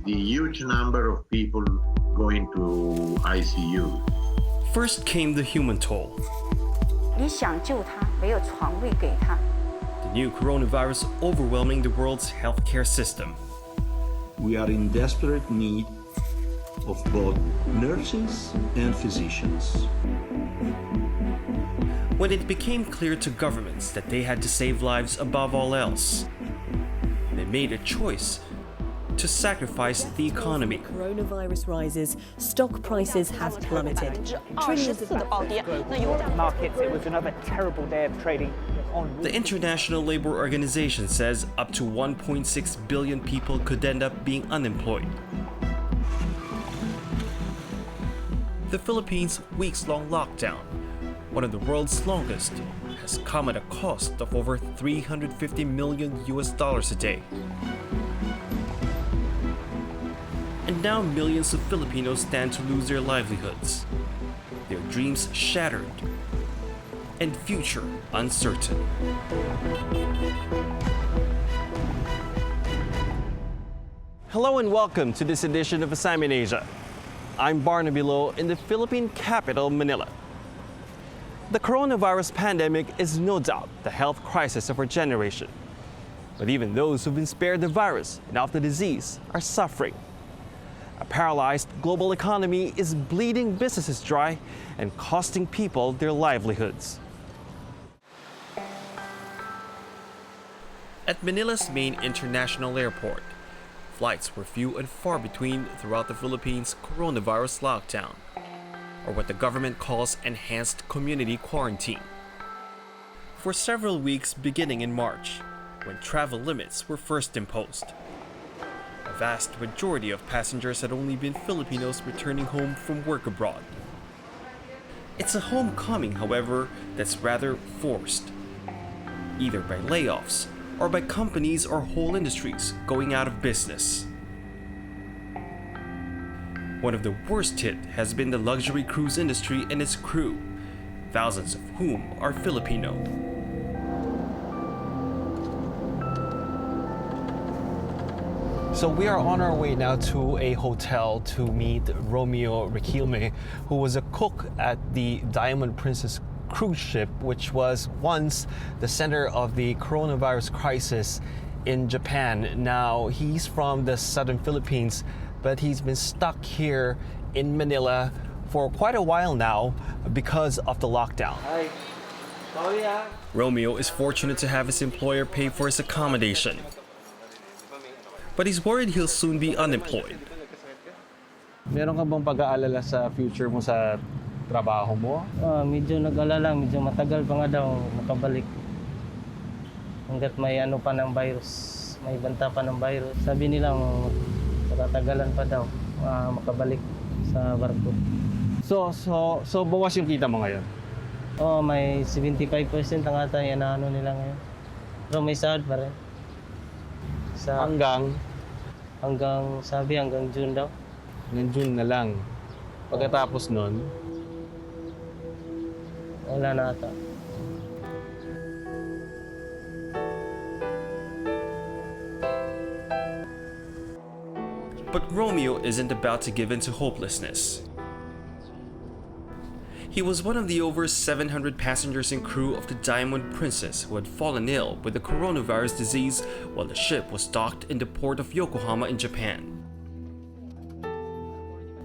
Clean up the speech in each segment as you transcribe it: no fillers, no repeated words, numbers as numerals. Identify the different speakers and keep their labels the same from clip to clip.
Speaker 1: the huge number of people going to ICU.
Speaker 2: First came the human toll.
Speaker 3: 你想救他，没有床位给他。
Speaker 2: The new coronavirus overwhelming the world's healthcare system.
Speaker 4: We are in desperate need of both nurses and physicians.
Speaker 2: When it became clear to governments that they had to save lives above all else, they made a choice to sacrifice the economy.
Speaker 5: Coronavirus rises, stock prices have plummeted. Trillions of
Speaker 6: markets, it was another terrible day of trading.
Speaker 2: The International Labour Organization says up to 1.6 billion people could end up being unemployed. The Philippines' weeks-long lockdown, one of the world's longest, has come at a cost of over $350 million a day. And now millions of Filipinos stand to lose their livelihoods, their dreams shattered, and future uncertain. Hello and welcome to this edition of Assignment Asia. I'm Barnaby Lo in the Philippine capital, Manila. The coronavirus pandemic is no doubt the health crisis of our generation. But even those who've been spared the virus and of the disease are suffering. A paralyzed global economy is bleeding businesses dry and costing people their livelihoods. At Manila's main international airport, flights were few and far between throughout the Philippines' coronavirus lockdown, or what the government calls enhanced community quarantine. For several weeks beginning in March, when travel limits were first imposed, a vast majority of passengers had only been Filipinos returning home from work abroad. It's a homecoming, however, that's rather forced, either by layoffs or by companies or whole industries going out of business. One of the worst hit has been the luxury cruise industry and its crew, thousands of whom are Filipino. So we are on our way now to a hotel to meet Romeo Riquelme, who was a cook at the Diamond Princess cruise ship, which was once the center of the coronavirus crisis in Japan. Now, he's from the southern Philippines, but he's been stuck here in Manila for quite a while now because of the lockdown.
Speaker 6: Hi.
Speaker 2: Romeo is fortunate to have his employer pay for his accommodation, but he's worried he'll soon be unemployed.
Speaker 7: Meron ka bang pag-aalala sa future mo sa trabaho mo?
Speaker 8: Medyo nag-alala, medyo matagal pa nga daw makabalik. Hanggat may ano pa ng virus, may banta pa ng virus. Sabi nila matatagalan pa daw makabalik sa barko.
Speaker 7: So bawas yung kita mo ngayon?
Speaker 8: May 75% ang ata yung ano nila ngayon. Pero may sahod pa rin. Hanggang June daw.
Speaker 7: Hanggang June na lang. Pagkatapos nun,
Speaker 8: wala na ata.
Speaker 2: But Romeo isn't about to give in to hopelessness. He was one of the over 700 passengers and crew of the Diamond Princess who had fallen ill with the coronavirus disease while the ship was docked in the port of Yokohama in Japan.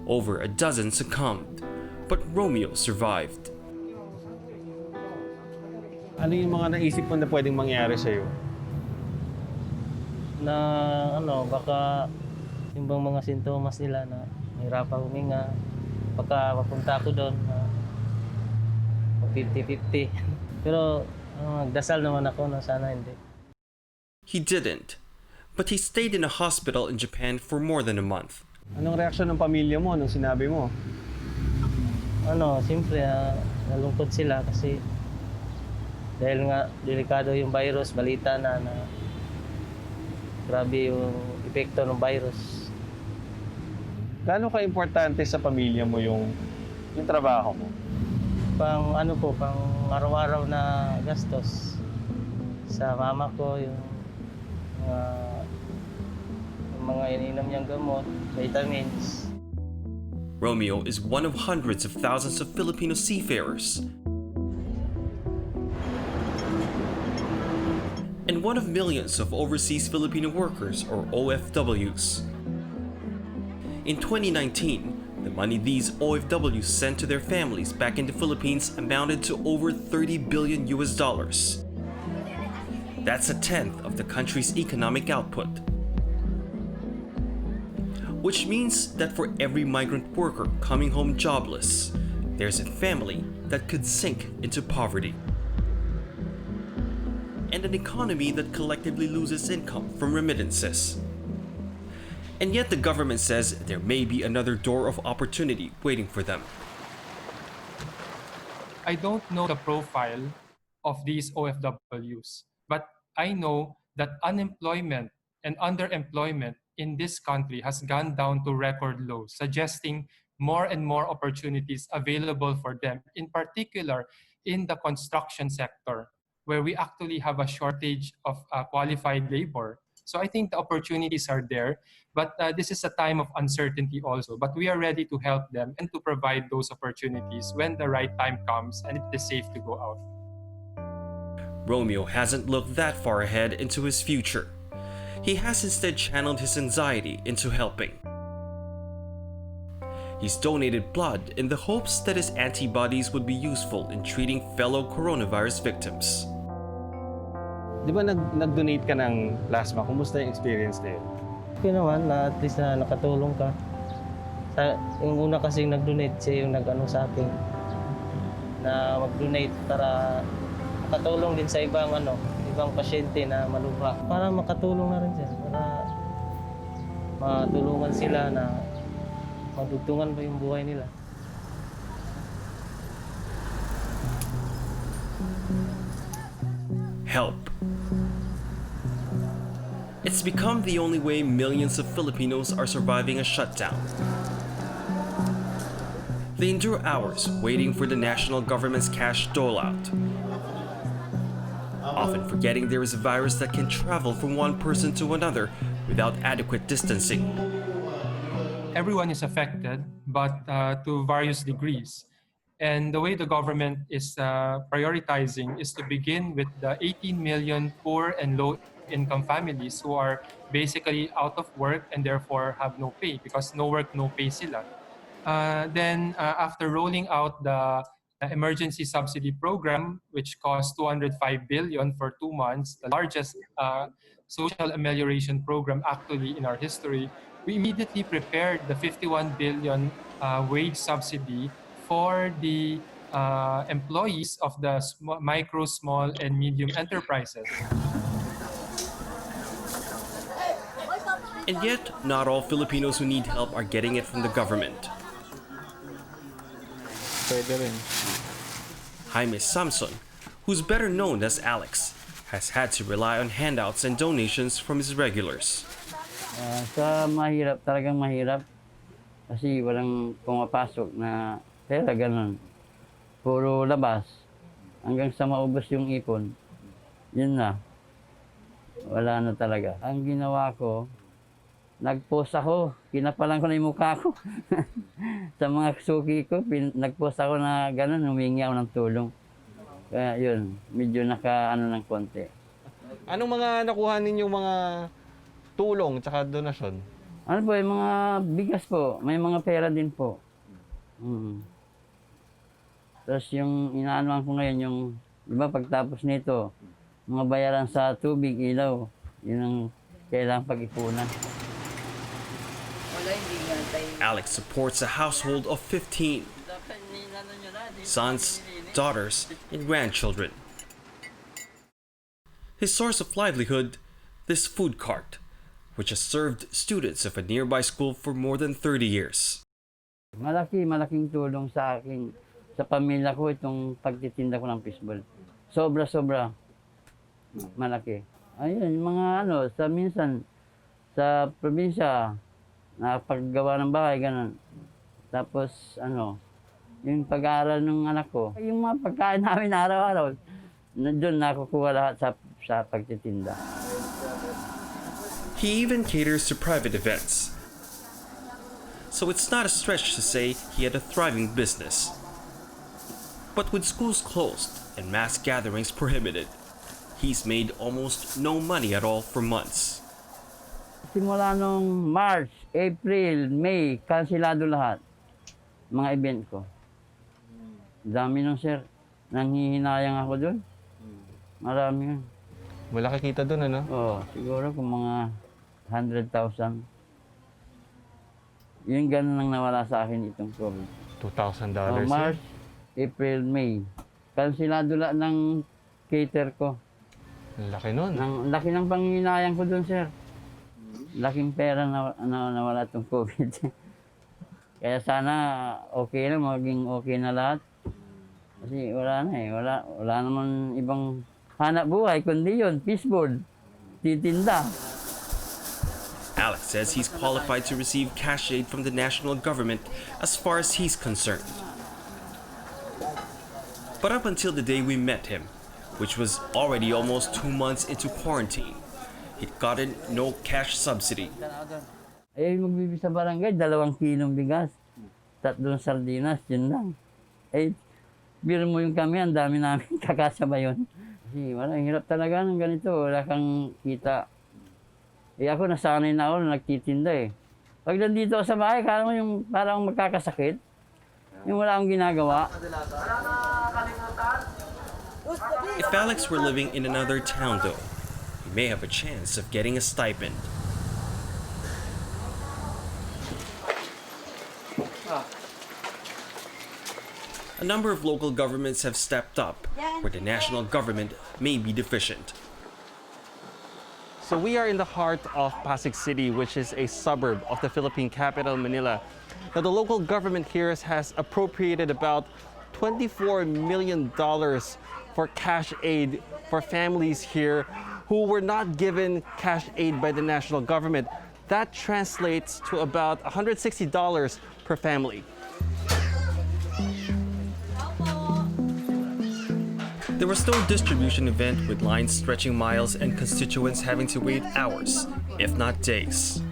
Speaker 2: Over a dozen succumbed, but Romeo survived.
Speaker 7: ano yung mga naisip mo na pwedeng mangyari sa'yo?
Speaker 8: Na baka yung bang mga sintomas nila na mahirapan huminga. Pagka papunta ako doon, 50-50. Pero nagdasal naman ako na sana hindi.
Speaker 2: He didn't, but he stayed in a hospital in Japan for more than a month.
Speaker 7: Anong reaksyon ng pamilya mo nung sinabi mo?
Speaker 8: Siyempre nalungkot sila kasi dahil nga delikado yung virus, balita na grabe yung epekto ng virus.
Speaker 7: Gaano ka-importante sa pamilya mo yung trabaho mo?
Speaker 8: Pang araw-araw na gastos sa mama ko, yung mga iniinom niyang gamot, vitamins.
Speaker 2: Romeo is one of hundreds of thousands of Filipino seafarers and one of millions of overseas Filipino workers, or OFWs. In 2019, the money these OFWs sent to their families back in the Philippines amounted to over $30 billion. That's a tenth of the country's economic output. Which means that for every migrant worker coming home jobless, there's a family that could sink into poverty. And an economy that collectively loses income from remittances. And yet the government says there may be another door of opportunity waiting for them.
Speaker 9: I don't know the profile of these OFWs, but I know that unemployment and underemployment in this country has gone down to record lows, suggesting more and more opportunities available for them, in particular in the construction sector, where we actually have a shortage of qualified labor. So I think the opportunities are there, but this is a time of uncertainty also. But we are ready to help them and to provide those opportunities when the right time comes and it is safe to go out.
Speaker 2: Romeo hasn't looked that far ahead into his future. He has instead channeled his anxiety into helping. He's donated blood in the hopes that his antibodies would be useful in treating fellow coronavirus victims.
Speaker 7: Di ba nag-donate ka ng plasma? Kumusta yung experience na yun?
Speaker 8: Okay naman, na at least na nakatulong ka. Yung una kasing nag-donate, siya yung nag-ano sa akin na mag-donate para makatulong din sa ibang pasyente na malubha. Para makatulong na rin siya, para matulungan sila na matutulungan ba yung buhay nila.
Speaker 2: Help. It's become the only way millions of Filipinos are surviving a shutdown. They endure hours waiting for the national government's cash dole-out, often forgetting there is a virus that can travel from one person to another without adequate distancing.
Speaker 9: Everyone is affected, but to various degrees. And the way the government is prioritizing is to begin with the 18 million poor and low-income families who are basically out of work and therefore have no pay because no work, no pay sila. Then after rolling out the emergency subsidy program, which cost 205 billion for 2 months, the largest social amelioration program actually in our history, we immediately prepared the 51 billion wage subsidy for the employees of the micro, small, and medium enterprises.
Speaker 2: And yet, not all Filipinos who need help are getting it from the government. Jaime Samson, who's better known as Alex, has had to rely on handouts and donations from his regulars.
Speaker 10: Sa mahirap, talagang mahirap. Kasi walang pumapasok na pera, ganun. Puro labas. Hanggang sa maubos yung ipon, yun na. Wala na talaga. Ang ginawa ko, nag-post ako. Kinapalan ko na yung mukha ko. Sa mga suki ko, nag-post ako na gano'n, humingi ako ng tulong. Kaya yun, medyo ng konti.
Speaker 7: Anong mga nakuha ninyong mga tulong tsaka donasyon?
Speaker 10: Ano po, yung mga bigas po. May mga pera din po. Tapos yung inaanoan ko ngayon, yung, di ba pagtapos nito, mga bayaran sa tubig, ilaw, yun ang kailangang pag-ipunan.
Speaker 2: Alex supports a household of 15 sons, daughters, and grandchildren. His source of livelihood, this food cart, which has served students of a nearby school for more than 30 years.
Speaker 10: Malaking tulong sa akin, sa pamilya ko, itong pagtitinda ko ng fishball. Sobra. Malaki. Ayun, mga minsan, sa probinsya, nakapaggawa ng bahay, ganun. Tapos, yung pag-aaral ng anak ko, yung mga pagkain namin araw-araw, doon nakukuha lahat sa pagtitinda.
Speaker 2: He even caters to private events. So it's not a stretch to say he had a thriving business. But with schools closed and mass gatherings prohibited, he's made almost no money at all for months.
Speaker 10: Simula nung March, April, May, kansilado lahat. Mga event ko. Dami nung sir. Nanghihinayang ako doon. Marami yun.
Speaker 7: Wala kita doon, ano?
Speaker 10: Oo, siguro kung mga 100,000. Yung ganun lang nawala sa akin itong COVID.
Speaker 7: $2,000,
Speaker 10: March, April, May. Kansilado lang ng cater ko.
Speaker 7: Ang laki nun.
Speaker 10: Ang laki ng panghihinayang ko doon, sir. Laking pera na nawala itong COVID. Kaya sana okay na, maging okay na lahat. Kasi wala na eh. Wala naman ibang hanap buhay, kundi yun, fishboard, titinda.
Speaker 2: Alex says he's qualified to receive cash aid from the national government as far as he's concerned. But up until the day we met him, which was already almost 2 months into quarantine, he'd gotten no cash subsidy.
Speaker 10: Eh, magbibig sa barangay, 2 kilong bigas, 3 sardinas, yun lang. Eh, biro mo yung kami, ang dami namin kakasabay yun. Kasi wala, hirap talaga ng ganito, wala kang kita. Eh ako, nasanay na ako na nagtitinda eh. Pag nandito ako sa bahay, kala mo yung parang magkakasakit, yung wala akong ginagawa.
Speaker 2: If Alex were living in another town though, he may have a chance of getting a stipend. A number of local governments have stepped up where the national government may be deficient.
Speaker 7: So we are in the heart of Pasig City, which is a suburb of the Philippine capital, Manila. Now, the local government here has appropriated about $24 million for cash aid for families here who were not given cash aid by the national government. That translates to about $160 per family.
Speaker 2: There was no distribution event with lines stretching miles and constituents having to wait hours, if not days.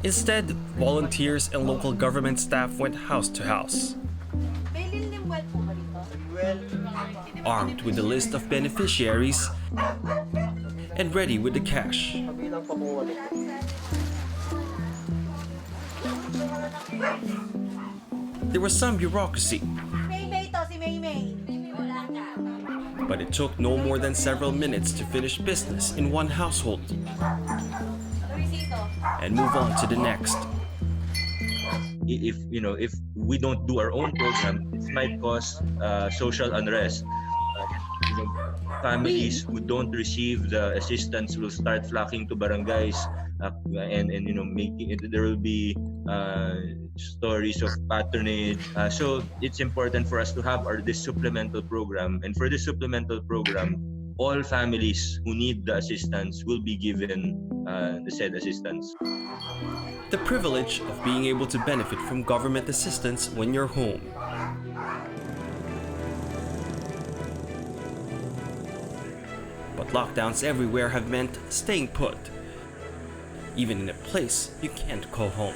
Speaker 2: Instead, volunteers and local government staff went house to house, armed with a list of beneficiaries and ready with the cash. There was some bureaucracy, but it took no more than several minutes to finish business in one household and move on to the next.
Speaker 11: If we don't do our own program, it might cause social unrest. Families who don't receive the assistance will start flocking to barangays, and making it. There will be stories of patronage. So it's important for us to have this supplemental program, and for this supplemental program, all families who need the assistance will be given the said assistance.
Speaker 2: The privilege of being able to benefit from government assistance when you're home. But lockdowns everywhere have meant staying put, even in a place you can't call home.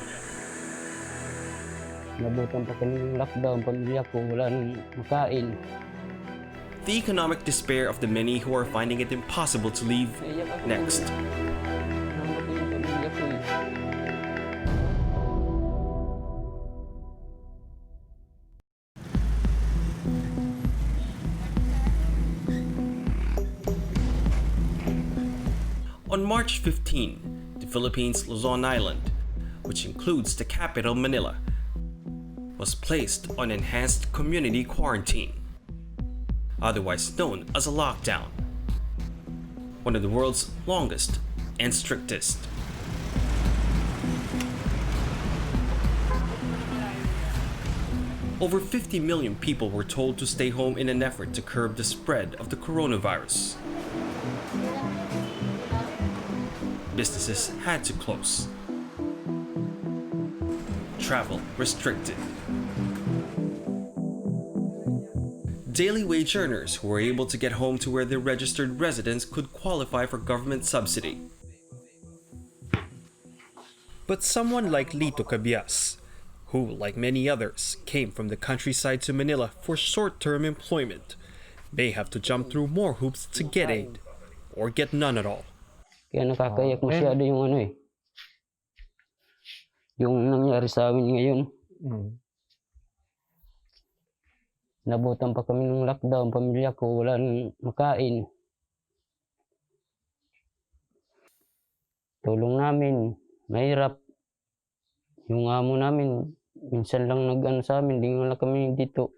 Speaker 10: Nabutan pa kami ng lockdown, pamilya ko, wala nang makain.
Speaker 2: The economic despair of the many who are finding it impossible to leave next. On March 15, the Philippines' Luzon Island, which includes the capital Manila, was placed on enhanced community quarantine, otherwise known as a lockdown, one of the world's longest and strictest. Over 50 million people were told to stay home in an effort to curb the spread of the coronavirus. Businesses had to close. Travel restricted. daily wage earners who were able to get home to where their registered residents could qualify for government subsidy. But someone like Lito Cabias, who, like many others, came from the countryside to Manila for short-term employment, may have to jump through more hoops to get aid, or get none at all.
Speaker 10: Kaya nakakayak masyado yung ano eh. Yung nangyari sa amin ngayon. Nabutan pa kami ng lockdown, pamilya ko, wala nang makain. Tulong namin, mahirap. Yung amo namin, minsan lang nag-ano sa amin, di wala kami dito.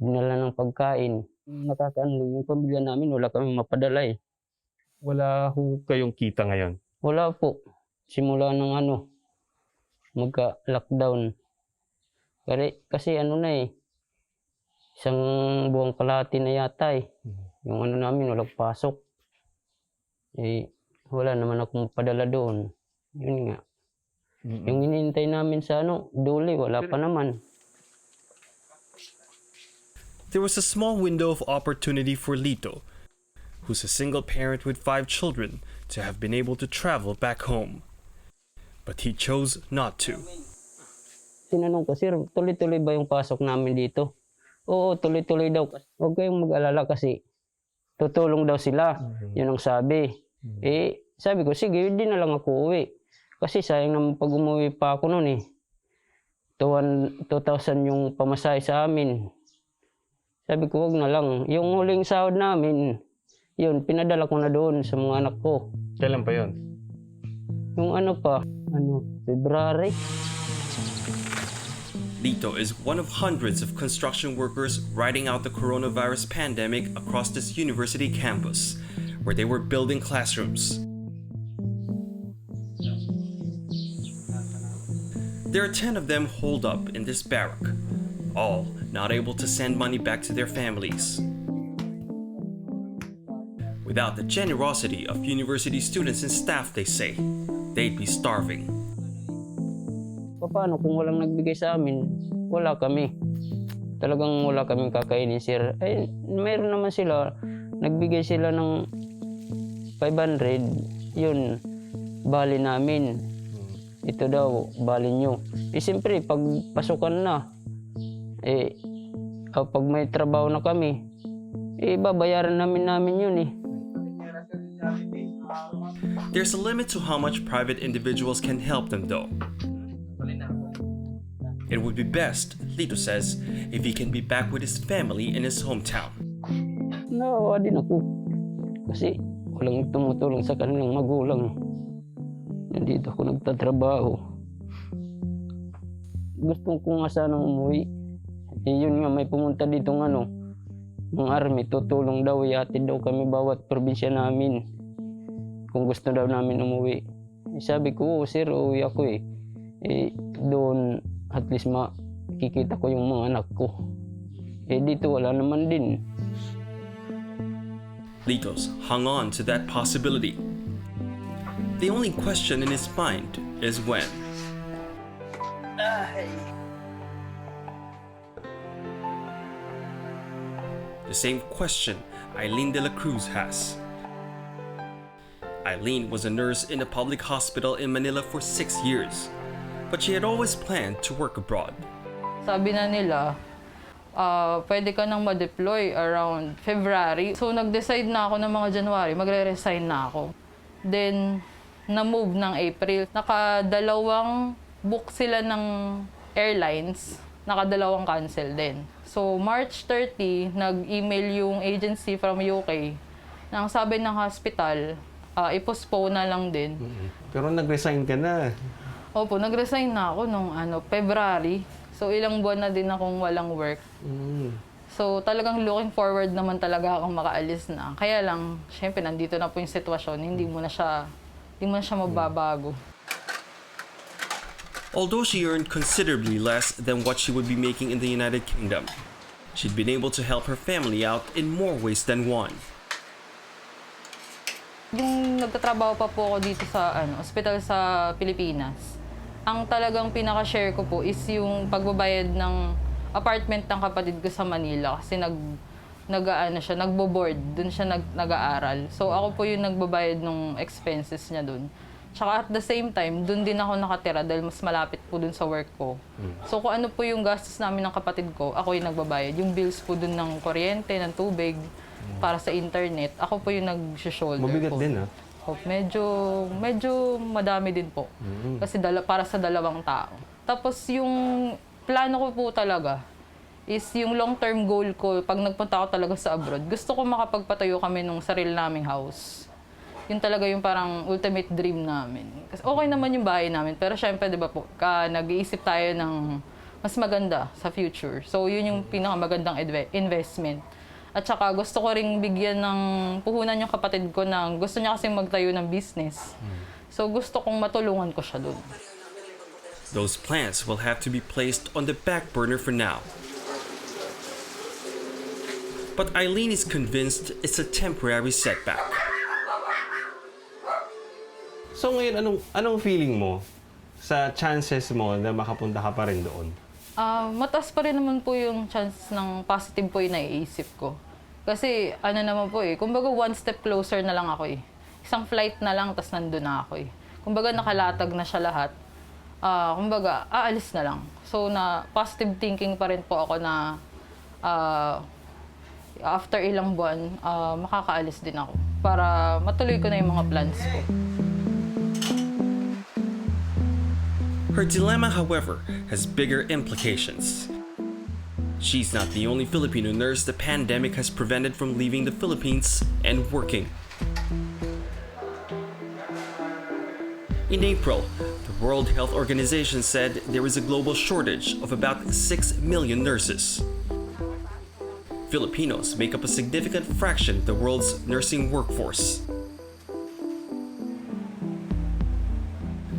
Speaker 10: Dinala ng pagkain. Nakakaano yung pamilya namin, wala kami mapadala eh.
Speaker 7: Wala ho kayong kita ngayon?
Speaker 10: Wala po. Simula ng ano, magka-lockdown. Kasi ano na eh, isang buwang kalahati na yata eh. Yung ano namin, walang pasok. Eh, wala naman akong padala doon. Yun nga. Yung hinihintay namin sa ano, duli, wala pa naman.
Speaker 2: There was a small window of opportunity for Lito, who's a single parent with 5 children, to have been able to travel back home. But he chose not to.
Speaker 10: Tinanong ko, sir, tuloy-tuloy ba yung pasok namin dito? Oo, tuloy-tuloy daw. Huwag kayong mag-alala kasi tutulong daw sila. Yun ang sabi. Eh, sabi ko, sige, hindi na lang ako uwi. Kasi sayang naman pag umuwi pa ako noon eh. 2,000 yung pamasahe sa amin. Sabi ko, wag na lang. Yung huling sahod namin, yun, pinadala ko na doon sa mga anak ko.
Speaker 7: Kailan pa yun?
Speaker 10: Yung ano pa, February.
Speaker 2: Lito is one of hundreds of construction workers riding out the coronavirus pandemic across this university campus, where they were building classrooms. There are 10 of them holed up in this barrack, all not able to send money back to their families. Without the generosity of university students and staff, they say, they'd be starving.
Speaker 10: Paano kung walang nagbigay sa amin, wala kami. Talagang wala kaming kakainin, sir. Eh, mayroon naman sila, nagbigay sila ng 500, yun, bali namin. Ito daw, bali nyo. Eh, siyempre, pag pasukan na, eh, pag may trabaho na kami, eh, babayaran namin yun eh.
Speaker 2: There's a limit to how much private individuals can help them, though. It would be best, Lito says, if he can be back with his family in his hometown.
Speaker 10: Naawa din ako. Kasi walang tumutulong sa kanilang magulang. Nandito ako nagtatrabaho. Gusto ko nga sanang umuwi. Eh, yun nga, may pumunta dito ng mga army, tutulong daw, ihatid daw kami bawat probinsya namin. Kung gusto daw namin umuwi. Eh, sabi ko, sir, uwi ako eh. Eh, doon, at least makikita ko yung mga anak ko. Eh, dito wala naman din.
Speaker 2: Lito's hung on to that possibility. The only question in his mind is when. The same question Eileen de la Cruz has. Eileen was a nurse in a public hospital in Manila for 6 years, but she had always planned to work abroad.
Speaker 12: Sabi na nila, pwede ka nang ma-deploy around February. So nag-decide na ako ng mga January, magre-resign na ako. Then, na-move ng April. Nakadalawang book sila ng airlines, nakadalawang cancel din. So March 30, nag-email yung agency from UK. Nang sabi ng hospital, i-postpone na lang din.
Speaker 7: Pero nag-resign ka na.
Speaker 12: Opo, nag-resign na ako nung February. So ilang buwan na din akong walang work. So talagang looking forward naman talaga akong makaalis na. Kaya lang, syempre nandito na po yung sitwasyon, hindi mo na siya mababago.
Speaker 2: Although she earned considerably less than what she would be making in the United Kingdom, she'd been able to help her family out in more ways than one.
Speaker 12: Yung nagtatrabaho pa po ako dito sa ospital sa Pilipinas, ang talagang pinaka-share ko po is yung pagbabayad ng apartment ng kapatid ko sa Manila kasi nagbo-board, dun siya nag-aaral. So ako po yung nagbabayad ng expenses niya dun. Tsaka at the same time, dun din ako nakatira dahil mas malapit po dun sa work ko. So kung ano po yung gastos namin ng kapatid ko, ako yung nagbabayad. Yung bills po dun ng kuryente, ng tubig, para sa internet, ako po yung nag-shoulder.
Speaker 7: Mabigat
Speaker 12: po.
Speaker 7: din, ha?
Speaker 12: Oh, medyo madami din po. Kasi para sa dalawang tao. Tapos yung plano ko po talaga is yung long-term goal ko pag nagpunta ako talaga sa abroad. Gusto ko makapagpatayo kami nung sarili naming house. Yun talaga yung parang ultimate dream namin. Kasi okay naman yung bahay namin, pero syempre, di ba po, nag-iisip tayo ng mas maganda sa future. So yun yung pinakamagandang investment. At saka gusto ko ring bigyan ng puhunan yung kapatid ko na gusto niya kasing magtayo ng business. So gusto kong matulungan ko siya dun.
Speaker 2: Those plans will have to be placed on the back burner for now. But Eileen is convinced it's a temporary setback.
Speaker 7: So ngayon, anong feeling mo sa chances mo na makapunta ka pa rin doon?
Speaker 12: Mataas pa rin naman po yung chance ng positive po yung naiisip ko. Kasi ano naman po kumbaga one step closer na lang ako Isang flight na lang, tas nandun na ako Kumbaga nakalatag na siya lahat. Kumbaga, aalis na lang. So na positive thinking pa rin po ako na after ilang buwan, makakaalis din ako para matuloy ko na yung mga plans ko.
Speaker 2: Her dilemma, however, has bigger implications. She's not the only Filipino nurse the pandemic has prevented from leaving the Philippines and working. In April, the World Health Organization said there is a global shortage of about 6 million nurses. Filipinos make up a significant fraction of the world's nursing workforce.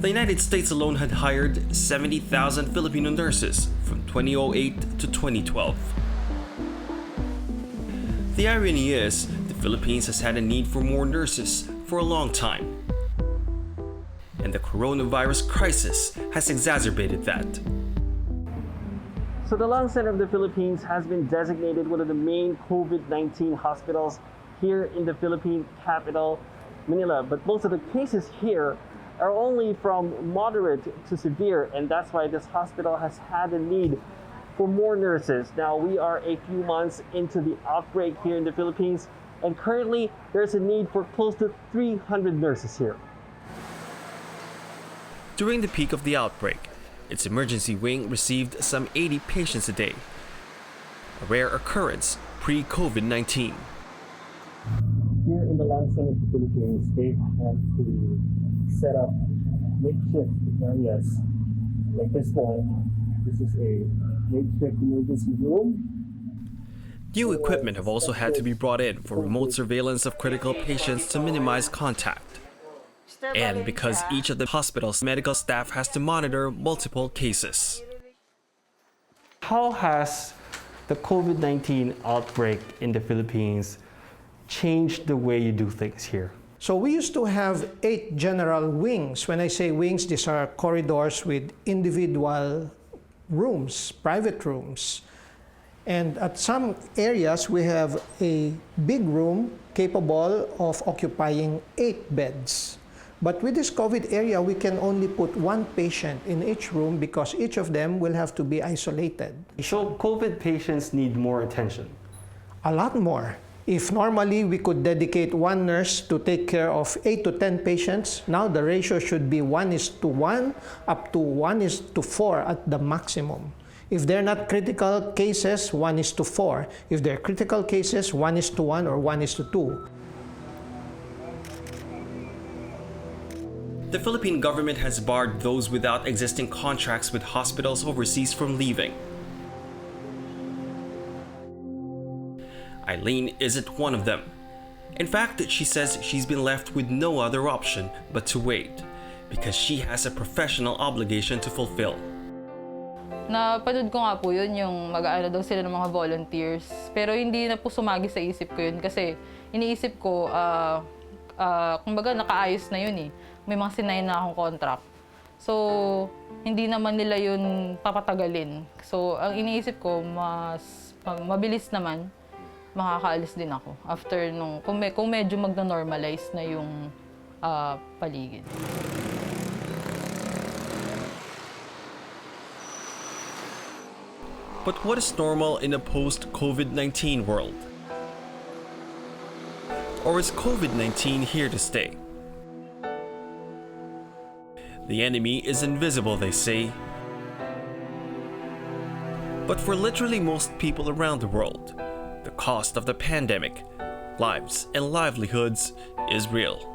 Speaker 2: The United States alone had hired 70,000 Filipino nurses from 2008 to 2012. The irony is, the Philippines has had a need for more nurses for a long time. And the coronavirus crisis has exacerbated that.
Speaker 7: So the Lung Center of the Philippines has been designated one of the main COVID-19 hospitals here in the Philippine capital, Manila. But most of the cases here are only from moderate to severe, and that's why this hospital has had a need for more nurses. Now, we are a few months into the outbreak here in the Philippines, and currently there's a need for close to 300 nurses here.
Speaker 2: During the peak of the outbreak, its emergency wing received some 80 patients a day, a rare occurrence pre-COVID-19.
Speaker 8: Here in the Lung Center of the Philippines, they have to set up makeshift areas like this one. This is a makeshift emergency room.
Speaker 2: New equipment have also had to be brought in for remote surveillance of critical patients to minimize contact. And because each of the hospital's medical staff has to monitor multiple cases.
Speaker 7: How has the COVID-19 outbreak in the Philippines changed the way you do things here?
Speaker 13: So we used to have 8 general wings. When I say wings, these are corridors with individual rooms, private rooms. And at some areas, we have a big room capable of occupying 8 beds. But with this COVID area, we can only put 1 patient in each room because each of them will have to be isolated.
Speaker 7: So COVID patients need more attention?
Speaker 13: A lot more. If normally we could dedicate 1 nurse to take care of 8 to 10 patients, now the ratio should be 1:1 up to 1:4 at the maximum. If they're not critical cases, 1:4. If they're critical cases, 1:1 or 1:2.
Speaker 2: The Philippine government has barred those without existing contracts with hospitals overseas from leaving. Eileen isn't one of them. In fact, she says she's been left with no other option but to wait because she has a professional obligation to fulfill.
Speaker 12: Napanood ko nga po yun, yung mag-aano daw sila ng mga volunteers. Pero hindi na po sumagi sa isip ko yun kasi iniisip ko, kumbaga nakaayos na yun May mga sinay na akong contract. So, hindi naman nila yun papatagalin. So, ang iniisip ko, mas mabilis naman makakaalis din ako after nung, kung medyo magna-normalize na yung paligid.
Speaker 2: But what is normal in a post-COVID-19 world? Or is COVID-19 here to stay? The enemy is invisible, they say. But for literally most people around the world, the cost of the pandemic, lives and livelihoods, is real.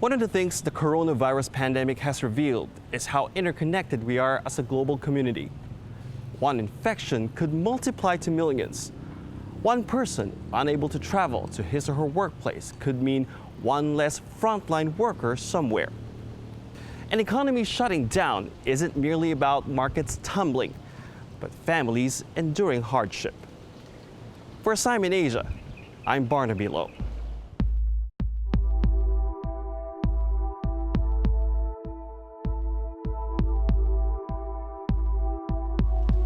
Speaker 2: One of the things the coronavirus pandemic has revealed is how interconnected we are as a global community. One infection could multiply to millions. One person unable to travel to his or her workplace could mean one less frontline worker somewhere. An economy shutting down isn't merely about markets tumbling, but families enduring hardship. For Assignment Asia, I'm Barnaby Lo.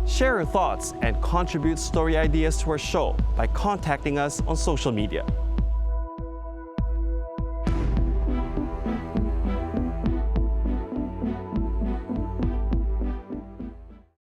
Speaker 2: Share your thoughts and contribute story ideas to our show by contacting us on social media.